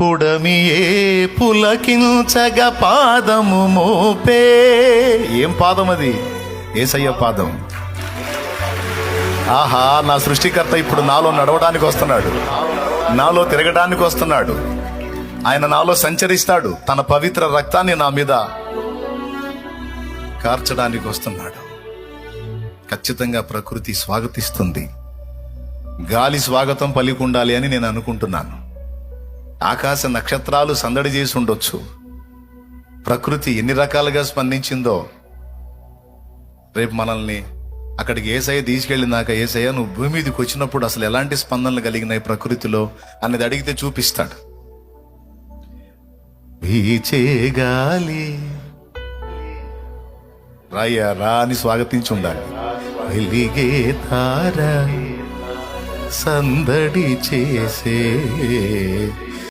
పుడమియే పులకించగ పాదము మోపే. ఏం పాదం అది? యేసయ్య పాదం. ఆహా, నా సృష్టికర్త ఇప్పుడు నాలో నడవడానికి వస్తున్నాడు, నాలో తిరగడానికి వస్తున్నాడు. ఆయన నాలో సంచరిస్తాడు, తన పవిత్ర రక్తాన్ని నా మీద కార్చడానికి వస్తున్నాడు. ఖచ్చితంగా ప్రకృతి స్వాగతిస్తుంది. గాలి స్వాగతం పలికుండాలి అని నేను అనుకుంటున్నాను. ఆకాశ నక్షత్రాలు సందడి చేసి ఉండొచ్చు. ప్రకృతి ఎన్ని రకాలుగా స్పందించిందో. రేపు మనల్ని అక్కడికి యేసయ్య తీసుకెళ్ళినాక, యేసయ్య నువ్వు భూమి మీదకి వచ్చినప్పుడు అసలు ఎలాంటి స్పందనలు కలిగినాయి ప్రకృతిలో అనేది అడిగితే చూపిస్తాడు. వీచే గాలి రాయ్యా రా అని స్వాగతించి ఉండాలి. వెలిగే తార సందడి చేసే